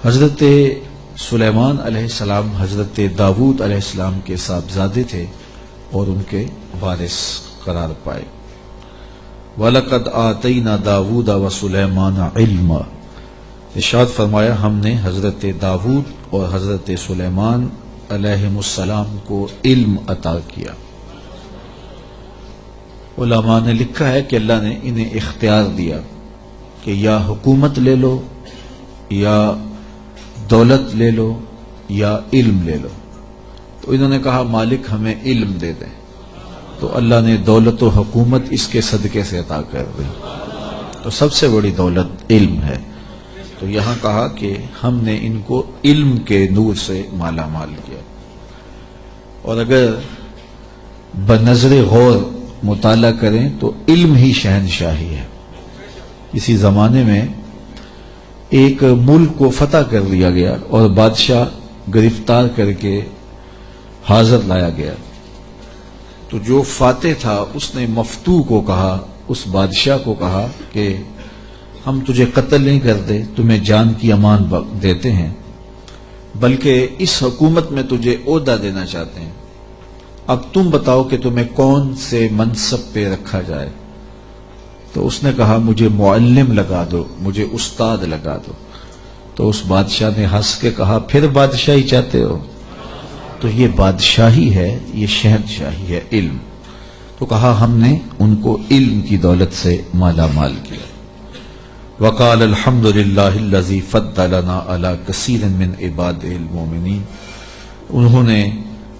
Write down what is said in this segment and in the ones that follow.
حضرت سلیمان علیہ السلام حضرت داود علیہ السلام کے صاحبزادے تھے اور ان کے وارث قرار پائے۔ وَلَقَدْ آتَيْنَا دَاوُودَ وَسُلَيْمَانَ عِلْمًا، ارشاد فرمایا ہم نے حضرت داود اور حضرت سلیمان علیہ السلام کو علم عطا کیا۔ علماء نے لکھا ہے کہ اللہ نے انہیں اختیار دیا کہ یا حکومت لے لو، یا دولت لے لو، یا علم لے لو۔ تو انہوں نے کہا مالک ہمیں علم دے دیں، تو اللہ نے دولت و حکومت اس کے صدقے سے عطا کر دی۔ تو سب سے بڑی دولت علم ہے۔ تو یہاں کہا کہ ہم نے ان کو علم کے نور سے مالا مال کیا۔ اور اگر بنظر غور مطالعہ کریں تو علم ہی شہنشاہی ہے۔ اسی زمانے میں ایک ملک کو فتح کر لیا گیا اور بادشاہ گرفتار کر کے حاضر لایا گیا، تو جو فاتح تھا اس نے مفتو کو کہا، اس بادشاہ کو کہا کہ ہم تجھے قتل نہیں کرتے، تمہیں جان کی امان دیتے ہیں، بلکہ اس حکومت میں تجھے عہدہ دینا چاہتے ہیں، اب تم بتاؤ کہ تمہیں کون سے منصب پہ رکھا جائے۔ تو اس نے کہا مجھے معلم لگا دو، مجھے استاد لگا دو۔ تو اس بادشاہ نے ہنس کے کہا پھر بادشاہی چاہتے ہو؟ تو یہ بادشاہی ہے، یہ شہنشاہی ہے علم۔ تو کہا ہم نے ان کو علم کی دولت سے مالا مال کیا۔ وقال الحمد للہ الذی فضلنا علی کثیر من عبادہ المؤمنین، انہوں نے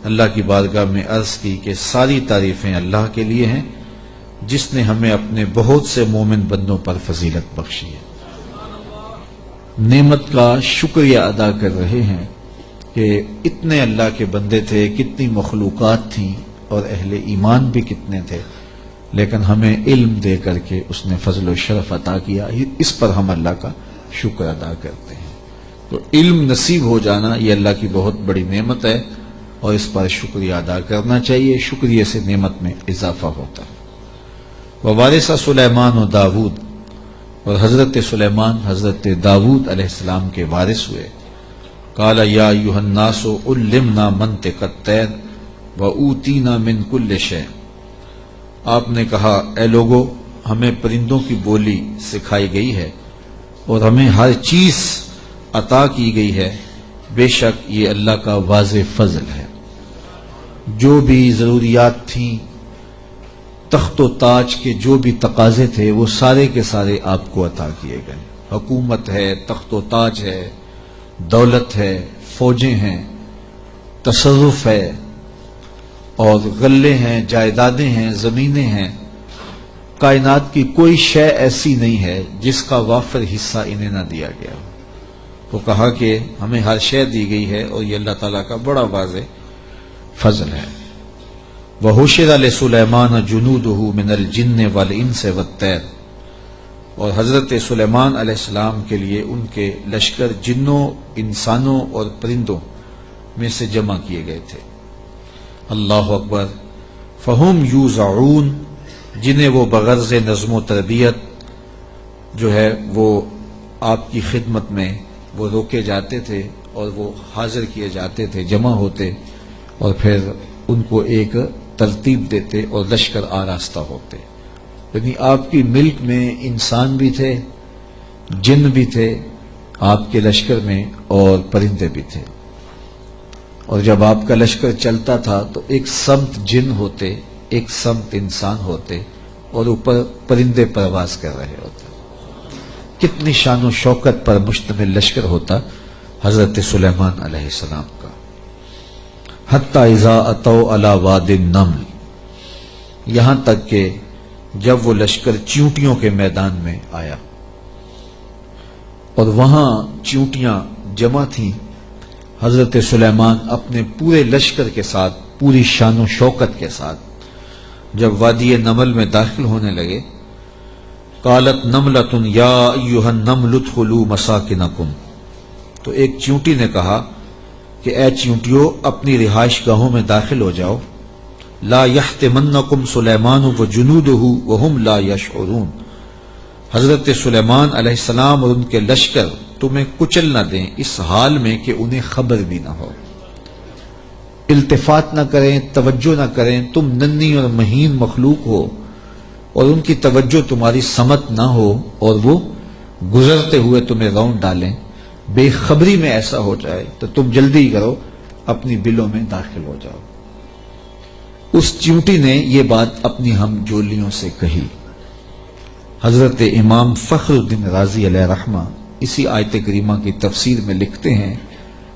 اللہ کی بارگاہ میں عرض کی کہ ساری تعریفیں اللہ کے لیے ہیں جس نے ہمیں اپنے بہت سے مومن بندوں پر فضیلت بخشی ہے۔ نعمت کا شکریہ ادا کر رہے ہیں کہ اتنے اللہ کے بندے تھے، کتنی مخلوقات تھیں اور اہل ایمان بھی کتنے تھے، لیکن ہمیں علم دے کر کے اس نے فضل و شرف عطا کیا، اس پر ہم اللہ کا شکر ادا کرتے ہیں۔ تو علم نصیب ہو جانا یہ اللہ کی بہت بڑی نعمت ہے اور اس پر شکریہ ادا کرنا چاہیے، شکریہ سے نعمت میں اضافہ ہوتا ہے۔ ووارث سلیمان و داود، اور حضرت سلیمان حضرت داود علیہ السلام کے وارث ہوئے۔ قال یا ایھا الناس علمنا منطق الطیر واوتینا من کل شیء، آپ نے کہا اے لوگو ہمیں پرندوں کی بولی سکھائی گئی ہے اور ہمیں ہر چیز عطا کی گئی ہے، بے شک یہ اللہ کا واضح فضل ہے۔ جو بھی ضروریات تھیں، تخت و تاج کے جو بھی تقاضے تھے وہ سارے کے سارے آپ کو عطا کیے گئے۔ حکومت ہے، تخت و تاج ہے، دولت ہے، فوجیں ہیں، تصرف ہے، اور غلے ہیں، جائیدادیں ہیں، زمینیں ہیں۔ کائنات کی کوئی شے ایسی نہیں ہے جس کا وافر حصہ انہیں نہ دیا گیا۔ تو کہا کہ ہمیں ہر شے دی گئی ہے اور یہ اللہ تعالیٰ کا بڑا واضح فضل ہے۔ وَحُشِرَ لِسُلَيْمَانَ جُنُودُهُ مِنَ الْجِنِّ وَالْإِنسِ وَالطَّيْرِ، اور حضرت سلیمان علیہ السلام کے لیے ان کے لشکر جنوں، انسانوں اور پرندوں میں سے جمع کیے گئے تھے۔ اللہ اکبر۔ فَهُمْ يُوزَعُونَ، جنہیں وہ بغرض نظم و تربیت جو ہے وہ آپ کی خدمت میں وہ روکے جاتے تھے اور وہ حاضر کیے جاتے تھے، جمع ہوتے اور پھر ان کو ایک ترتیب دیتے اور لشکر آراستہ ہوتے۔ یعنی آپ کی ملک میں انسان بھی تھے، جن بھی تھے آپ کے لشکر میں، اور پرندے بھی تھے۔ اور جب آپ کا لشکر چلتا تھا تو ایک سمت جن ہوتے، ایک سمت انسان ہوتے، اور اوپر پرندے پرواز کر رہے ہوتے۔ کتنی شان و شوکت پر مشتمل لشکر ہوتا حضرت سلیمان علیہ السلام کا۔ حتی اذا اتوا علی واد النمل، یہاں تک کہ جب وہ لشکر چیونٹیوں کے میدان میں آیا اور وہاں چیونٹیاں جمع تھیں، حضرت سلیمان اپنے پورے لشکر کے ساتھ، پوری شان و شوکت کے ساتھ جب وادی نمل میں داخل ہونے لگے، قالت نملۃ یا ایھا النمل ادخلوا مساکنکم، تو ایک چیونٹی نے کہا کہ اے چیونٹیوں اپنی رہائش گاہوں میں داخل ہو جاؤ، لا یحطمنکم سلیمان وجنودہ وہم لا یشعرون، حضرت سلیمان علیہ السلام اور ان کے لشکر تمہیں کچل نہ دیں اس حال میں کہ انہیں خبر بھی نہ ہو، التفات نہ کریں، توجہ نہ کریں، تم ننھی اور مہین مخلوق ہو اور ان کی توجہ تمہاری سمت نہ ہو اور وہ گزرتے ہوئے تمہیں رون ڈالیں، بے خبری میں ایسا ہو جائے تو تم جلدی کرو اپنی بلوں میں داخل ہو جاؤ۔ اس چیونٹی نے یہ بات اپنی ہم جولیوں سے کہی۔ حضرت امام فخر الدین رازی علیہ رحمہ اسی آیت کریمہ کی تفسیر میں لکھتے ہیں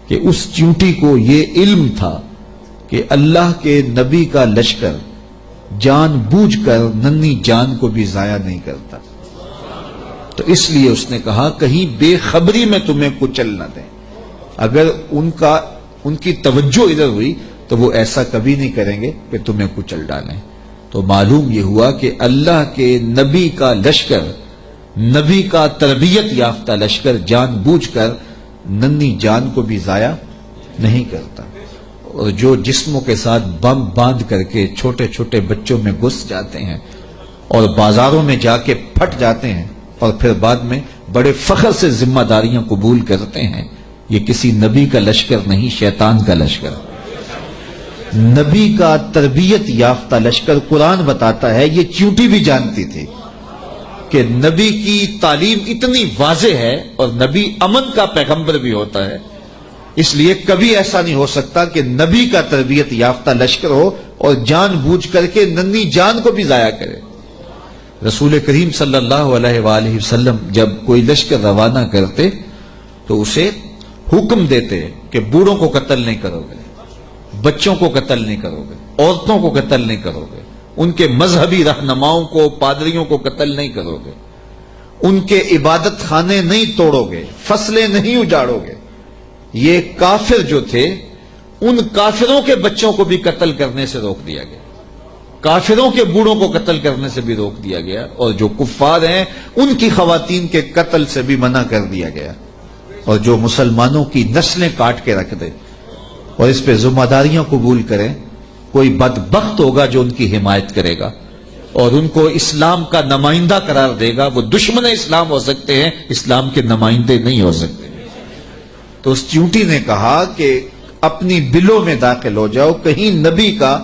کہ اس چیونٹی کو یہ علم تھا کہ اللہ کے نبی کا لشکر جان بوجھ کر ننھی جان کو بھی ضائع نہیں کرتا، تو اس لیے اس نے کہا کہیں بے خبری میں تمہیں کچل نہ دیں۔ اگر ان کی توجہ ادھر ہوئی تو وہ ایسا کبھی نہیں کریں گے کہ تمہیں کچل ڈالیں۔ تو معلوم یہ ہوا کہ اللہ کے نبی کا لشکر، نبی کا تربیت یافتہ لشکر جان بوجھ کر ننھی جان کو بھی ضائع نہیں کرتا، اور جو جسموں کے ساتھ بم باندھ کر کے چھوٹے چھوٹے بچوں میں گھس جاتے ہیں اور بازاروں میں جا کے پھٹ جاتے ہیں اور پھر بعد میں بڑے فخر سے ذمہ داریاں قبول کرتے ہیں، یہ کسی نبی کا لشکر نہیں، شیطان کا لشکر۔ نبی کا تربیت یافتہ لشکر قرآن بتاتا ہے، یہ چیونٹی بھی جانتی تھی کہ نبی کی تعلیم اتنی واضح ہے اور نبی امن کا پیغمبر بھی ہوتا ہے، اس لیے کبھی ایسا نہیں ہو سکتا کہ نبی کا تربیت یافتہ لشکر ہو اور جان بوجھ کر کے ننھی جان کو بھی ضائع کرے۔ رسول کریم صلی اللہ علیہ وآلہ وسلم جب کوئی لشکر روانہ کرتے تو اسے حکم دیتے کہ بوڑھوں کو قتل نہیں کرو گے، بچوں کو قتل نہیں کرو گے، عورتوں کو قتل نہیں کرو گے، ان کے مذہبی رہنماؤں کو، پادریوں کو قتل نہیں کرو گے، ان کے عبادت خانے نہیں توڑو گے، فصلیں نہیں اجاڑو گے۔ یہ کافر جو تھے ان کافروں کے بچوں کو بھی قتل کرنے سے روک دیا گیا، کافروں کے بوڑھوں کو قتل کرنے سے بھی روک دیا گیا، اور جو کفار ہیں ان کی خواتین کے قتل سے بھی منع کر دیا گیا، اور جو مسلمانوں کی نسلیں کاٹ کے رکھ دے اور اس پہ ذمہ داریاں قبول کریں، کوئی بدبخت ہوگا جو ان کی حمایت کرے گا اور ان کو اسلام کا نمائندہ قرار دے گا، وہ دشمن اسلام ہو سکتے ہیں، اسلام کے نمائندے نہیں ہو سکتے۔ تو اس چیونٹی نے کہا کہ اپنی بلوں میں داخل ہو جاؤ، کہیں نبی کا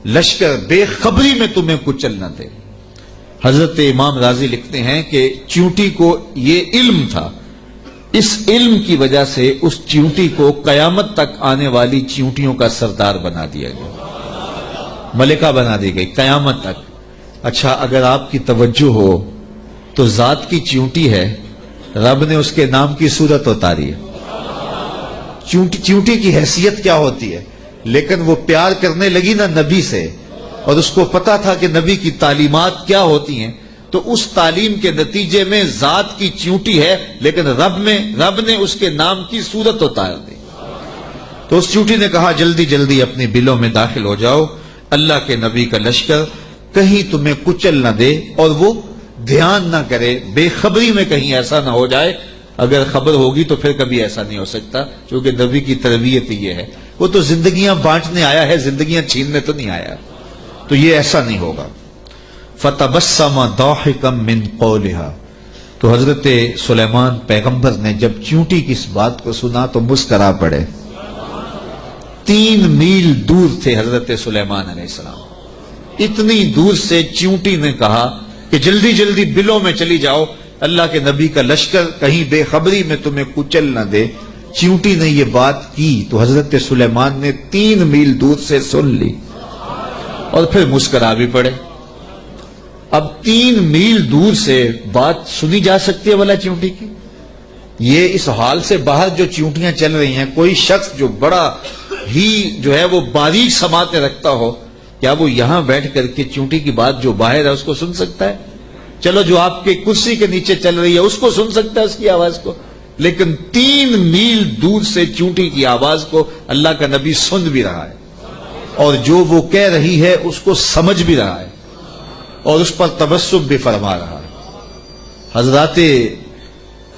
لشکر بے خبری میں تمہیں کچل نہ دے۔ حضرت امام رازی لکھتے ہیں کہ چیونٹی کو یہ علم تھا، اس علم کی وجہ سے اس چیونٹی کو قیامت تک آنے والی چیونٹیوں کا سردار بنا دیا گیا، ملکہ بنا دی گئی قیامت تک۔ اچھا، اگر آپ کی توجہ ہو تو ذات کی چیونٹی ہے، رب نے اس کے نام کی صورت اتاری ہے۔ چیونٹی کی حیثیت کیا ہوتی ہے، لیکن وہ پیار کرنے لگی نا نبی سے، اور اس کو پتا تھا کہ نبی کی تعلیمات کیا ہوتی ہیں، تو اس تعلیم کے نتیجے میں ذات کی چیونٹی ہے، لیکن رب نے اس کے نام کی صورت اتار دی۔ تو اس چیونٹی نے کہا جلدی جلدی اپنی بلوں میں داخل ہو جاؤ، اللہ کے نبی کا لشکر کہیں تمہیں کچل نہ دے اور وہ دھیان نہ کرے، بے خبری میں کہیں ایسا نہ ہو جائے۔ اگر خبر ہوگی تو پھر کبھی ایسا نہیں ہو سکتا، کیونکہ نبی کی تربیت یہ ہے، وہ تو زندگیاں بانٹنے آیا ہے، زندگیاں چھیننے تو نہیں آیا، تو یہ ایسا نہیں ہوگا۔ فَتَبَسَّمَ ضَاحِكًا مِّن قَوْلِهَا، تو حضرت سلیمان پیغمبر نے جب چیونٹی کی اس بات کو سنا تو مسکرا پڑے۔ 3 میل دور تھے حضرت سلیمان علیہ السلام، اتنی دور سے چیونٹی نے کہا کہ جلدی جلدی بلوں میں چلی جاؤ، اللہ کے نبی کا لشکر کہیں بے خبری میں تمہیں کچل نہ دے۔ چیونٹی نے یہ بات کی تو حضرت سلیمان نے 3 میل دور سے سن لی اور پھر مسکرا بھی پڑے۔ اب 3 میل دور سے بات سنی جا سکتی ہے بھلا چیونٹی کی؟ یہ اس حال سے باہر جو چیونٹیاں چل رہی ہیں، کوئی شخص جو بڑا ہی جو ہے وہ باریک سماعتیں رکھتا ہو، کیا وہ یہاں بیٹھ کر کے چیونٹی کی بات جو باہر ہے اس کو سن سکتا ہے؟ چلو جو آپ کے کرسی کے نیچے چل رہی ہے اس کو سن سکتا ہے، اس کی آواز کو، لیکن 3 میل دور سے چیونٹی کی آواز کو اللہ کا نبی سن بھی رہا ہے، اور جو وہ کہہ رہی ہے اس کو سمجھ بھی رہا ہے، اور اس پر تبسم بھی فرما رہا ہے۔ حضرات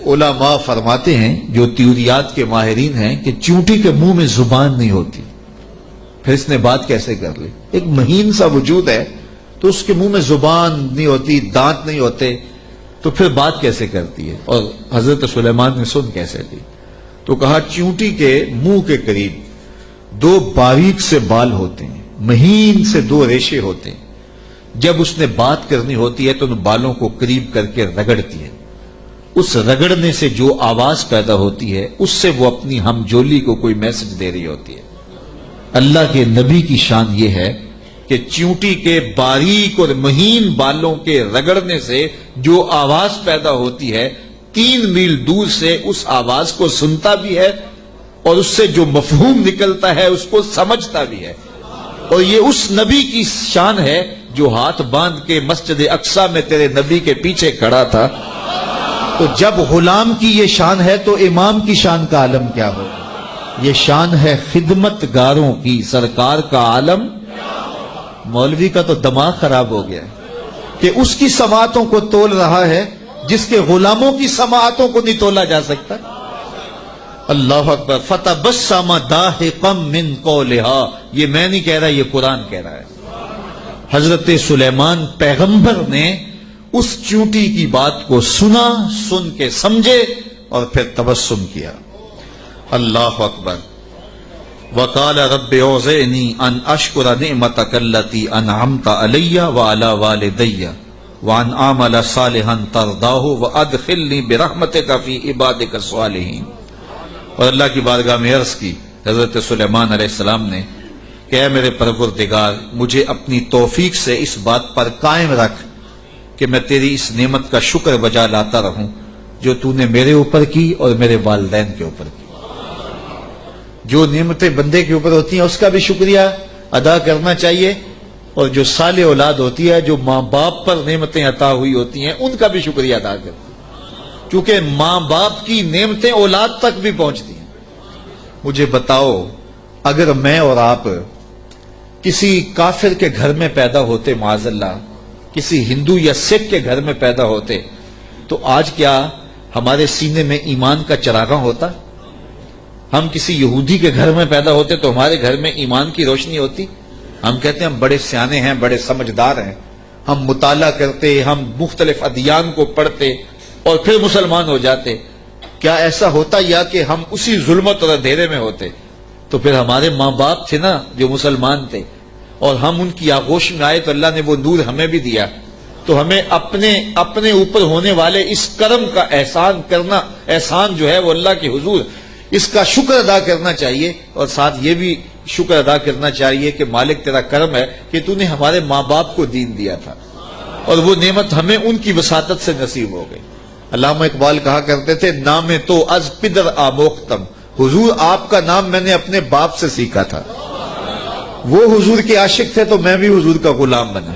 علماء فرماتے ہیں جو تیوریات کے ماہرین ہیں کہ چیونٹی کے منہ میں زبان نہیں ہوتی، پھر اس نے بات کیسے کر لی؟ ایک مہین سا وجود ہے تو اس کے منہ میں زبان نہیں ہوتی، دانت نہیں ہوتے، تو پھر بات کیسے کرتی ہے؟ اور حضرت سلیمان نے سن کیسے لی؟ تو کہا چیونٹی کے منہ کے قریب دو باریک سے بال ہوتے ہیں، مہین سے دو ریشے ہوتے ہیں، جب اس نے بات کرنی ہوتی ہے تو ان بالوں کو قریب کر کے رگڑتی ہے، اس رگڑنے سے جو آواز پیدا ہوتی ہے اس سے وہ اپنی ہم جولی کو کوئی میسج دے رہی ہوتی ہے۔ اللہ کے نبی کی شان یہ ہے کہ چیونٹی کے باریک اور مہین بالوں کے رگڑنے سے جو آواز پیدا ہوتی ہے 3 میل دور سے اس آواز کو سنتا بھی ہے اور اس سے جو مفہوم نکلتا ہے اس کو سمجھتا بھی ہے۔ اور یہ اس نبی کی شان ہے جو ہاتھ باندھ کے مسجد اقصی میں تیرے نبی کے پیچھے کھڑا تھا۔ تو جب غلام کی یہ شان ہے تو امام کی شان کا عالم کیا ہو؟ یہ شان ہے خدمت گاروں کی، سرکار کا عالم۔ مولوی کا تو دماغ خراب ہو گیا ہے کہ اس کی سماعتوں کو تول رہا ہے جس کے غلاموں کی سماعتوں کو نہیں تولا جا سکتا۔ اللہ اکبر۔ فتبسم ضاحکا من قولھا، یہ میں نہیں کہہ رہا، یہ قرآن کہہ رہا ہے۔ حضرت سلیمان پیغمبر نے اس چونٹی کی بات کو سنا، سن کے سمجھے اور پھر تبسم کیا۔ اللہ اکبر۔ وقال رب اوزعنی ان اشکر نعمتک التی انعمت علی وعلی والدی وان اعمل صالحا ترضاہ وادخلنی برحمتک فی عبادک الصالحین۔ اور اللہ کی بارگاہ میں عرض کی حضرت سلیمان علیہ السلام نے کہ اے میرے پروردگار، مجھے اپنی توفیق سے اس بات پر قائم رکھ کہ میں تیری اس نعمت کا شکر بجا لاتا رہوں جو تو نے میرے اوپر کی اور میرے والدین کے اوپر کی۔ جو نعمتیں بندے کے اوپر ہوتی ہیں اس کا بھی شکریہ ادا کرنا چاہیے، اور جو صالح اولاد ہوتی ہے، جو ماں باپ پر نعمتیں عطا ہوئی ہوتی ہیں، ان کا بھی شکریہ ادا کرنا، کیونکہ ماں باپ کی نعمتیں اولاد تک بھی پہنچتی ہیں۔ مجھے بتاؤ، اگر میں اور آپ کسی کافر کے گھر میں پیدا ہوتے، معاذ اللہ کسی ہندو یا سکھ کے گھر میں پیدا ہوتے، تو آج کیا ہمارے سینے میں ایمان کا چراغاں ہوتا؟ ہم کسی یہودی کے گھر میں پیدا ہوتے تو ہمارے گھر میں ایمان کی روشنی ہوتی؟ ہم کہتے ہیں ہم بڑے سیانے ہیں، بڑے سمجھدار ہیں، ہم مطالعہ کرتے، ہم مختلف ادیان کو پڑھتے اور پھر مسلمان ہو جاتے۔ کیا ایسا ہوتا یا کہ ہم اسی ظلمت اور اندھیرے میں ہوتے؟ تو پھر ہمارے ماں باپ تھے نا جو مسلمان تھے، اور ہم ان کی آغوش میں آئے تو اللہ نے وہ نور ہمیں بھی دیا۔ تو ہمیں اپنے اوپر ہونے والے اس کرم کا احسان کرنا، احسان جو ہے وہ اللہ کے حضور، اس کا شکر ادا کرنا چاہیے، اور ساتھ یہ بھی شکر ادا کرنا چاہیے کہ مالک تیرا کرم ہے کہ تو نے ہمارے ماں باپ کو دین دیا تھا، اور وہ نعمت ہمیں ان کی وساطت سے نصیب ہو گئی۔ علامہ اقبال کہا کرتے تھے، نام تو از پدر آموختم، حضور آپ کا نام میں نے اپنے باپ سے سیکھا تھا۔ وہ حضور کے عاشق تھے تو میں بھی حضور کا غلام بنا۔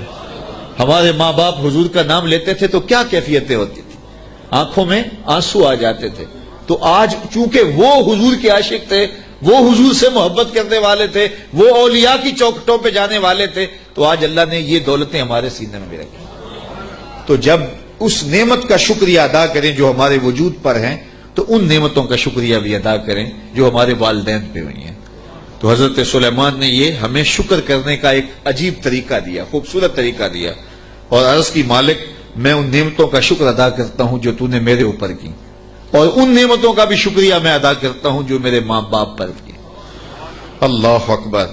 ہمارے ماں باپ حضور کا نام لیتے تھے تو کیا کیفیتیں ہوتی تھی، آنکھوں میں آنسو آ جاتے تھے۔ تو آج چونکہ وہ حضور کے عاشق تھے، وہ حضور سے محبت کرنے والے تھے، وہ اولیاء کی چوکھٹوں پہ جانے والے تھے، تو آج اللہ نے یہ دولتیں ہمارے سینے میں بھی رکھی۔ تو جب اس نعمت کا شکریہ ادا کریں جو ہمارے وجود پر ہیں، تو ان نعمتوں کا شکریہ بھی ادا کریں جو ہمارے والدین پہ ہوئی ہیں۔ تو حضرت سلیمان نے یہ ہمیں شکر کرنے کا ایک عجیب طریقہ دیا، خوبصورت طریقہ دیا، اور عرض کی مالک میں ان نعمتوں کا شکر ادا کرتا ہوں جو تو نے میرے اوپر کی، اور ان نعمتوں کا بھی شکریہ میں ادا کرتا ہوں جو میرے ماں باپ پر کی۔ اللہ اکبر۔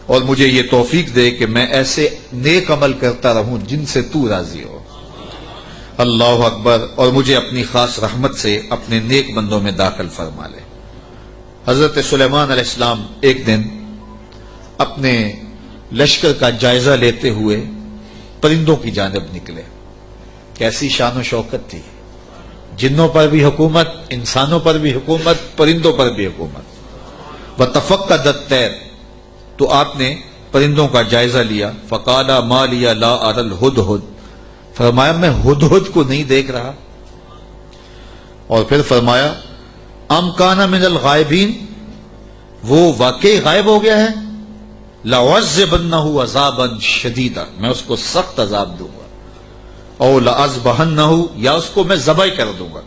اور مجھے یہ توفیق دے کہ میں ایسے نیک عمل کرتا رہوں جن سے تو راضی ہو۔ اللہ اکبر۔ اور مجھے اپنی خاص رحمت سے اپنے نیک بندوں میں داخل فرما لے۔ حضرت سلیمان علیہ السلام ایک دن اپنے لشکر کا جائزہ لیتے ہوئے پرندوں کی جانب نکلے۔ کیسی شان و شوکت تھی، جنوں پر بھی حکومت، انسانوں پر بھی حکومت، پرندوں پر بھی حکومت۔ وَتَفَقَّدَ الطَّيْرَ، تو آپ نے پرندوں کا جائزہ لیا۔ فَقَالَ مَا لِيَ لَا أَرَى الْهُدْهُدْ، فرمایا میں ہدہد کو نہیں دیکھ رہا۔ اور پھر فرمایا ام کان من الغائبین، وہ واقعی غائب ہو گیا ہے۔ لَأُعَذِّبَنَّهُ عَذَابًا شَدِيدًا، میں اس کو سخت عذاب دوں گا۔ او لَأَذْبَحَنَّهُ، یا اس کو میں ذبح کر دوں گا۔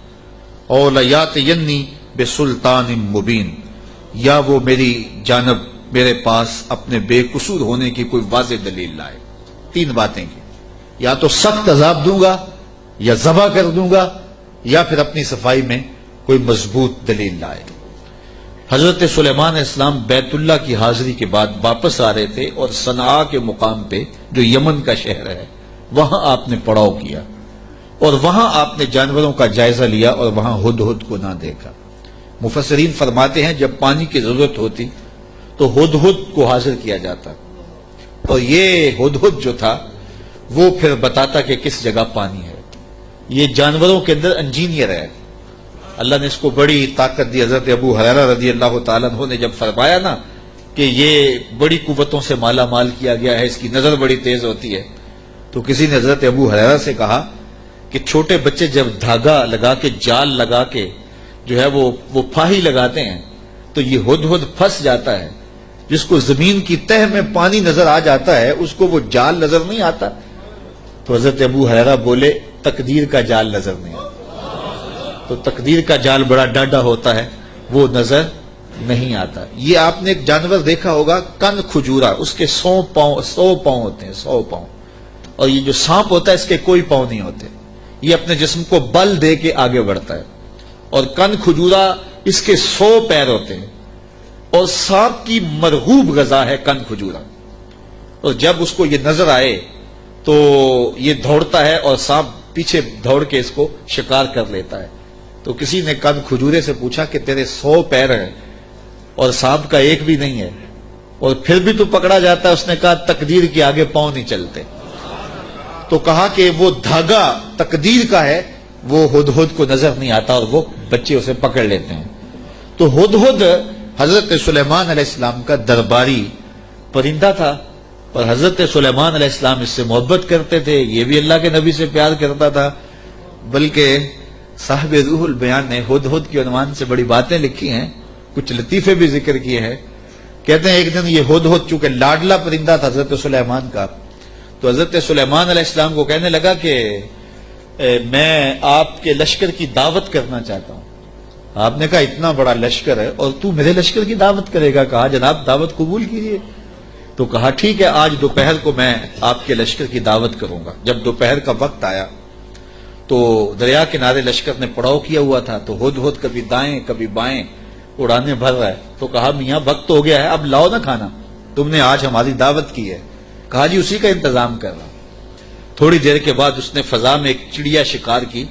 او لَيَأْتِيَنِّي بِسُلْطَانٍ مُبِينٍ، یا وہ میری جانب میرے پاس اپنے بے قصور ہونے کی کوئی واضح دلیل لائے۔ تین باتیں کی، یا تو سخت عذاب دوں گا، یا ذبح کر دوں گا یا پھر اپنی صفائی میں کوئی مضبوط دلیل لائے۔ حضرت سلیمان علیہ السلام بیت اللہ کی حاضری کے بعد واپس آ رہے تھے اور صنعاء کے مقام پہ جو یمن کا شہر ہے وہاں آپ نے پڑاؤ کیا اور وہاں آپ نے جانوروں کا جائزہ لیا اور وہاں ہدہد کو نہ دیکھا۔ مفسرین فرماتے ہیں جب پانی کی ضرورت ہوتی تو ہدہد کو حاضر کیا جاتا اور یہ ہدہد جو تھا وہ پھر بتاتا کہ کس جگہ پانی ہے۔ یہ جانوروں کے اندر انجینئر ہے، اللہ نے اس کو بڑی طاقت دی۔ حضرت ابو ہریرہ رضی اللہ تعالیٰ عنہ نے جب فرمایا نا کہ یہ بڑی قوتوں سے مالا مال کیا گیا ہے، اس کی نظر بڑی تیز ہوتی ہے، تو کسی نے حضرت ابو ہریرہ سے کہا کہ چھوٹے بچے جب دھاگا لگا کے جال لگا کے جو ہے وہ پھاہی لگاتے ہیں تو یہ ہدہد پھنس جاتا ہے، جس کو زمین کی تہ میں پانی نظر آ جاتا ہے اس کو وہ جال نظر نہیں آتا۔ تو حضرت ابو ہریرہ بولے تقدیر کا جال نظر نہیں آتا، تو تقدیر کا جال بڑا ڈاڈا ہوتا ہے، وہ نظر نہیں آتا۔ یہ آپ نے ایک جانور دیکھا ہوگا کن کھجورا، اس کے 100 پاؤں ہوتے ہیں، 100 پاؤں، اور یہ جو سانپ ہوتا ہے اس کے کوئی پاؤں نہیں ہوتے، یہ اپنے جسم کو بل دے کے آگے بڑھتا ہے، اور کن کھجورا اس کے 100 پیر ہوتے ہیں، اور سانپ کی مرغوب غذا ہے کن کھجورا، اور جب اس کو یہ نظر آئے تو یہ دوڑتا ہے اور سانپ پیچھے دوڑ کے اس کو شکار کر لیتا ہے۔ تو کسی نے کن کھجورے سے پوچھا کہ تیرے 100 پیر ہیں اور سانپ کا ایک بھی نہیں ہے اور پھر بھی تو پکڑا جاتا ہے؟ اس نے کہا تقدیر کے آگے پاؤں نہیں چلتے۔ تو کہا کہ وہ دھاگا تقدیر کا ہے، وہ ہدہد کو نظر نہیں آتا اور وہ بچے اسے پکڑ لیتے ہیں۔ تو ہدہد حضرت سلیمان علیہ السلام کا درباری پرندہ تھا اور حضرت سلیمان علیہ السلام اس سے محبت کرتے تھے، یہ بھی اللہ کے نبی سے پیار کرتا تھا، بلکہ صاحب روح البیان نے ہدہد کے عنوان سے بڑی باتیں لکھی ہیں، کچھ لطیفے بھی ذکر کیے ہیں۔ کہتے ہیں ایک دن یہ ہدہد چونکہ لاڈلا پرندہ تھا حضرت سلیمان کا، تو حضرت سلیمان علیہ السلام کو کہنے لگا کہ میں آپ کے لشکر کی دعوت کرنا چاہتا ہوں۔ آپ نے کہا اتنا بڑا لشکر ہے اور تو میرے لشکر کی دعوت کرے گا؟ کہا جناب دعوت قبول کیجیے۔ تو کہا ٹھیک ہے، آج دوپہر کو میں آپ کے لشکر کی دعوت کروں گا۔ جب دوپہر کا وقت آیا تو دریا کنارے لشکر نے پڑاؤ کیا ہوا تھا، تو ہدہد کبھی دائیں کبھی بائیں اڑانے بھر رہا ہے۔ تو کہا میاں وقت ہو گیا ہے، اب لاؤ نہ کھانا، تم نے آج ہماری دعوت کی ہے۔ کہا جی اسی کا انتظام کر رہا ہوں۔ تھوڑی دیر کے بعد اس نے فضا میں ایک چڑیا شکار کی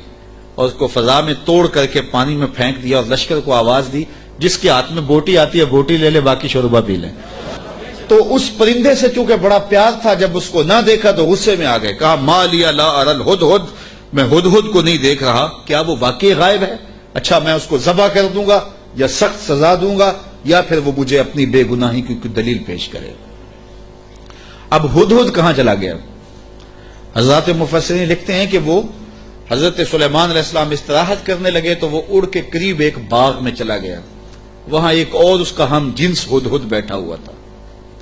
اور اس کو فضا میں توڑ کر کے پانی میں پھینک دیا اور لشکر کو آواز دی جس کے ہاتھ میں بوٹی آتی ہے بوٹی لے لے، باقی شوربہ پی لیں۔ تو اس پرندے سے چونکہ بڑا پیار تھا، جب اس کو نہ دیکھا تو غصے میں آ گئے، کہا ما لیا لا اری الہدہد، میں ہدہد کو نہیں دیکھ رہا، کیا وہ واقعی غائب ہے؟ اچھا میں اس کو ذبح کر دوں گا یا سخت سزا دوں گا یا پھر وہ مجھے اپنی بے گناہی کی دلیل پیش کرے۔ اب ہدہد کہاں چلا گیا؟ حضرات مفسرین لکھتے ہیں کہ وہ حضرت سلیمان علیہ السلام استراحت کرنے لگے تو وہ اڑ کے قریب ایک باغ میں چلا گیا، وہاں ایک اور اس کا ہم جنس ہدہد بیٹھا ہوا تھا۔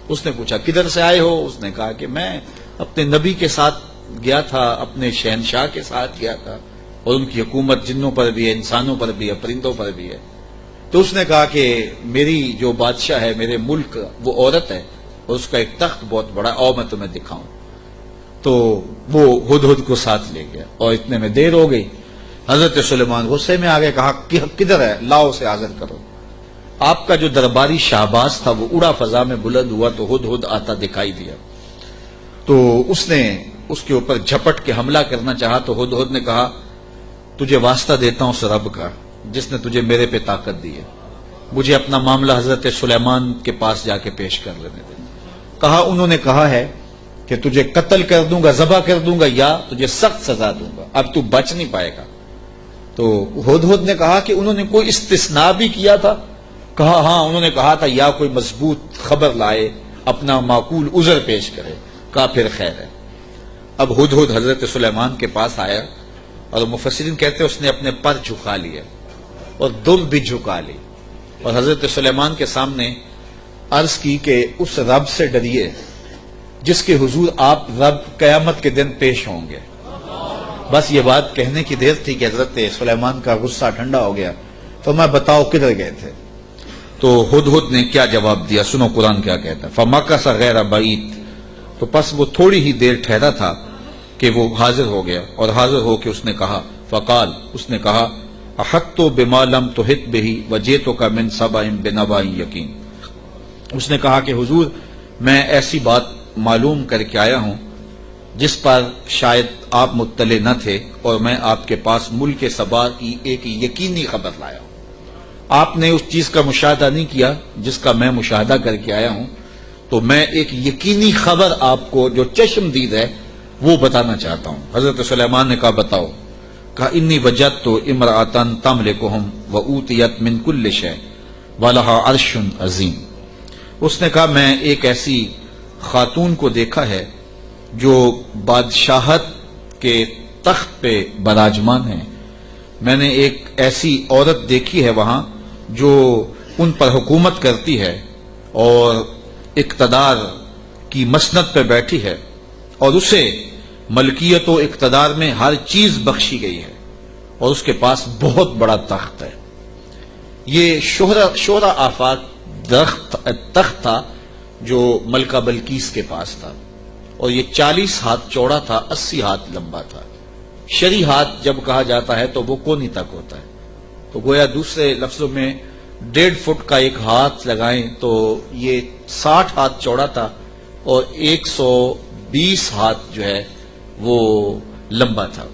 اس نے پوچھا کدھر سے آئے ہو؟ اس نے کہا کہ میں اپنے نبی کے ساتھ گیا تھا، اپنے شہنشاہ کے ساتھ گیا تھا، اور ان کی حکومت جنوں پر بھی ہے، انسانوں پر بھی ہے، پرندوں پر بھی ہے۔ تو اس نے کہا کہ میری جو بادشاہ ہے میرے ملک وہ عورت ہے اور اس کا ایک تخت بہت بڑا، اور میں تمہیں دکھاؤں۔ تو وہ ہدہد کو ساتھ لے گیا اور اتنے میں دیر ہو گئی۔ حضرت سلیمان غصے میں آ گئے، کہا کدھر ہے؟ لاؤ اسے حاضر کرو۔ آپ کا جو درباری شہباز تھا وہ اڑا فضا میں بلند ہوا تو ہدہد آتا دکھائی دیا، تو اس نے اس کے اوپر جھپٹ کے حملہ کرنا چاہا تو ہدہد نے کہا تجھے واسطہ دیتا ہوں اس رب کا جس نے تجھے میرے پہ طاقت دی ہے، مجھے اپنا معاملہ حضرت سلیمان کے پاس جا کے پیش کر لینے دے۔ کہا انہوں نے کہا ہے کہ تجھے قتل کر دوں گا، ذبح کر دوں گا یا تجھے سخت سزا دوں گا، اب تو بچ نہیں پائے گا۔ تو ہدہد نے کہا کہ انہوں نے کوئی استثناء بھی کیا تھا؟ کہا ہاں انہوں نے کہا تھا یا کوئی مضبوط خبر لائے، اپنا معقول عذر پیش کرے۔ کہا پھر خیر ہے۔ اب ہدہد حضرت سلیمان کے پاس آیا اور مفسرین کہتے ہیں اس نے اپنے پر جھکا لیا اور دم بھی جھکا لی اور حضرت سلیمان کے سامنے عرض کی کہ اس رب سے ڈریے جس کے حضور آپ رب قیامت کے دن پیش ہوں گے۔ بس یہ بات کہنے کی دیر تھی کہ حضرت سلیمان کا غصہ ٹھنڈا ہو گیا۔ تو میں بتاؤ کدھر گئے تھے؟ تو ہدہد نے کیا جواب دیا، سنو قرآن کیا کہتا ہے، فَمَكَثَ غَيْرَ بَعِيدٍ، تو پس وہ تھوڑی ہی دیر ٹھہرا تھا، کہ وہ حاضر ہو گیا، اور حاضر ہو کے اس نے کہا فقال، اس نے کہا احطت بما لم تحط به وجئتک من سبأ بنبأ یقین، اس نے کہا کہ حضور میں ایسی بات معلوم کر کے آیا ہوں جس پر شاید آپ مطلع نہ تھے، اور میں آپ کے پاس ملک سبا کی ایک یقینی خبر لایا ہوں۔ آپ نے اس چیز کا مشاہدہ نہیں کیا جس کا میں مشاہدہ کر کے آیا ہوں، تو میں ایک یقینی خبر آپ کو جو چشم دید ہے وہ بتانا چاہتا ہوں۔ حضرت سلیمان نے کہا بتاؤ، کہا انی وجدت امرأۃ تملکہم وأوتیت من کل شیء ولہا عرش عظیم، اس نے کہا میں ایک ایسی خاتون کو دیکھا ہے جو بادشاہت کے تخت پہ براجمان ہے، میں نے ایک ایسی عورت دیکھی ہے وہاں جو ان پر حکومت کرتی ہے اور اقتدار کی مسند پہ بیٹھی ہے، اور اسے ملکیت و اقتدار میں ہر چیز بخشی گئی ہے، اور اس کے پاس بہت بڑا تخت ہے۔ یہ شہرہ آفاق تخت تھا جو ملکہ بلقیس کے پاس تھا، اور یہ 40 ہاتھ چوڑا تھا، 80 ہاتھ لمبا تھا۔ شرعی ہاتھ جب کہا جاتا ہے تو وہ کونی تک ہوتا ہے، تو گویا دوسرے لفظوں میں 1.5 فٹ کا ایک ہاتھ لگائیں تو یہ 60 ہاتھ چوڑا تھا، اور 120 ہاتھ جو ہے وہ لمبا تھا۔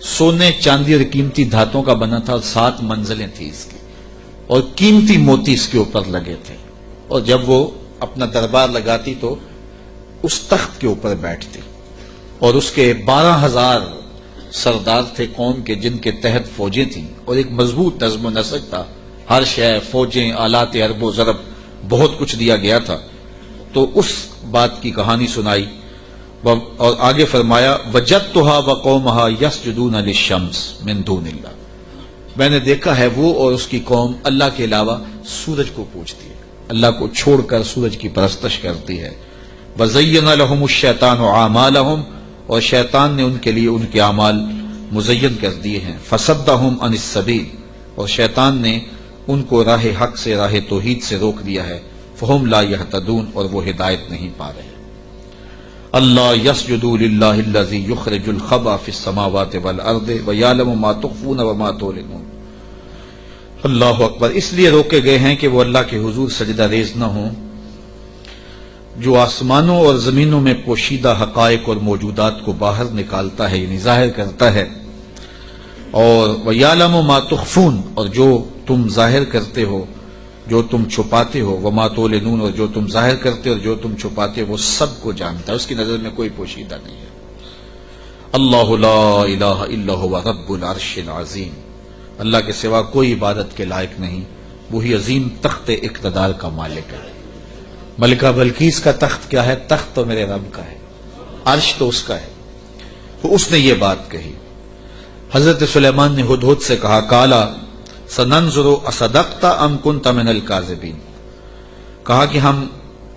سونے چاندی اور قیمتی دھاتوں کا بنا تھا، اور 7 منزلیں تھی اس کی، اور قیمتی موتی اس کے اوپر لگے تھے، اور جب وہ اپنا دربار لگاتی تو اس تخت کے اوپر بیٹھتی، اور اس کے 12,000 سردار تھے قوم کے جن کے تحت فوجیں تھیں، اور ایک مضبوط نظم و نسق تھا، ہر شے فوجیں آلات ارب و ضرب بہت کچھ دیا گیا تھا۔ تو اس بات کی کہانی سنائی، اور آگے فرمایا وجدتها وقومها يسجدون للشمس من دون اللہ، میں نے دیکھا ہے وہ اور اس کی قوم اللہ کے علاوہ سورج کو پوجتی ہے، اللہ کو چھوڑ کر سورج کی پرستش کرتی ہے۔ وَزَيَّنَ لَهُمُ الشَّيْطَانُ أَعْمَالَهُمْ، اور شیطان نے ان کے لیے ان کے اعمال مزین کر دیے ہیں۔ فَصَدَّهُمْ عَنِ السَّبِيلِ، اور شیطان نے ان کو راہ حق سے، راہ توحید سے روک دیا ہے۔ فَهُمْ لَا يَهْتَدُونَ، اور وہ ہدایت نہیں پا رہے۔ اللہ يَسْجُدُوا لِلَّهِ الَّذِي يُخْرِجُ الْخَبْءَ فِي السَّمَاوَاتِ وَالْأَرْضِ وَيَعْلَمُ مَا تُخْفُونَ وَمَا تُعْلِنُونَ۔ اللہ اکبر، اس لیے روکے گئے ہیں کہ وہ اللہ کے حضور سجدہ ریز نہ ہوں، جو آسمانوں اور زمینوں میں پوشیدہ حقائق اور موجودات کو باہر نکالتا ہے، یعنی ظاہر کرتا ہے، اور وَيَعْلَمُ مَا تُخْفُونَ، اور جو تم ظاہر کرتے ہو، جو تم چھپاتے ہو، وَمَا تُعْلِنُونَ، اور جو تم ظاہر کرتے ہو اور جو تم چھپاتے ہو، وہ سب کو جانتا ہے، اس کی نظر میں کوئی پوشیدہ نہیں ہے۔ اللہ لا الہ الا هو رب العرش العظیم، اللہ کے سوا کوئی عبادت کے لائق نہیں، وہی عظیم تخت اقتدار کا مالک ہے۔ ملکہ بلقیس کا تخت کیا ہے؟ تخت تو میرے رب کا ہے، عرش تو اس کا ہے۔ تو اس نے یہ بات کہی۔ حضرت سلیمان نے ہدہد سے کہا کالا سننظر اصدقت ام کنت من الکاذبین، کہا کہ ہم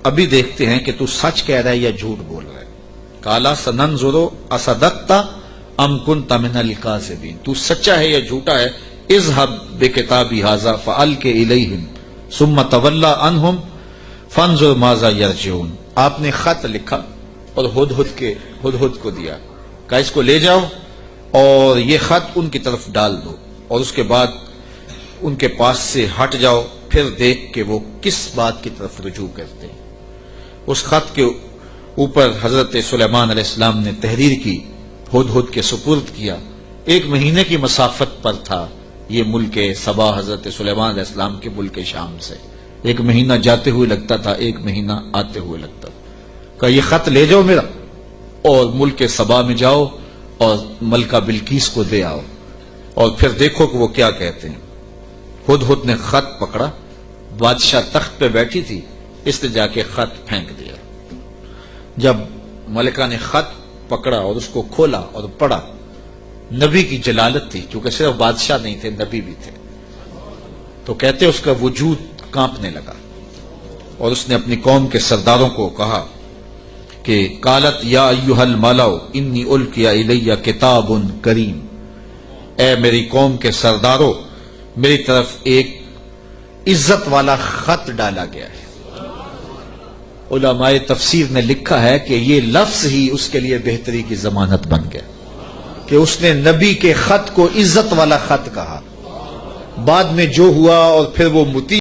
ابھی دیکھتے ہیں کہ تو سچ کہہ رہا ہے یا جھوٹ بول رہا ہے۔ کالا سننظر اصدقت ام کنت من الکاذبین، تو سچا ہے یا جھوٹا ہے۔ اذهب بکتابی ھذا فالق الیہم ثم تولى عنہم فانظر ماذا یرجعون، آپ نے خط لکھا اور ہدہد کو دیا، کہا اس کو لے جاؤ اور یہ خط ان کی طرف ڈال دو، اور اس کے بعد ان کے پاس سے ہٹ جاؤ، پھر دیکھ کہ وہ کس بات کی طرف رجوع کرتے ہیں۔ اس خط کے اوپر حضرت سلیمان علیہ السلام نے تحریر کی، ہدہد کے سپرد کیا۔ 1 مہینے کی مسافت پر تھا یہ ملک سبا حضرت سلیمان علیہ السلام کے ملک شام سے، 1 مہینہ جاتے ہوئے لگتا تھا، 1 مہینہ آتے ہوئے لگتا تھا۔ کہا یہ خط لے جاؤ میرا اور ملک سبا میں جاؤ اور ملکہ بلقیس کو دے آؤ، اور پھر دیکھو کہ وہ کیا کہتے ہیں۔ ہدہد نے خط پکڑا، بادشاہ تخت پہ بیٹھی تھی، اس نے جا کے خط پھینک دیا۔ جب ملکہ نے خط پکڑا اور اس کو کھولا اور پڑھا، نبی کی جلالت تھی، کیونکہ صرف بادشاہ نہیں تھے، نبی بھی تھے، تو کہتے اس کا وجود کانپنے لگا، اور اس نے اپنی قوم کے سرداروں کو کہا کہ قالت یا ایھا الملأ انی القی الی کتاب کریم، اے میری قوم کے سرداروں، میری طرف ایک عزت والا خط ڈالا گیا ہے۔ علماء تفسیر نے لکھا ہے کہ یہ لفظ ہی اس کے لیے بہتری کی ضمانت بن گیا کہ اس نے نبی کے خط کو عزت والا خط کہا. بعد میں جو ہوا اور پھر وہ متی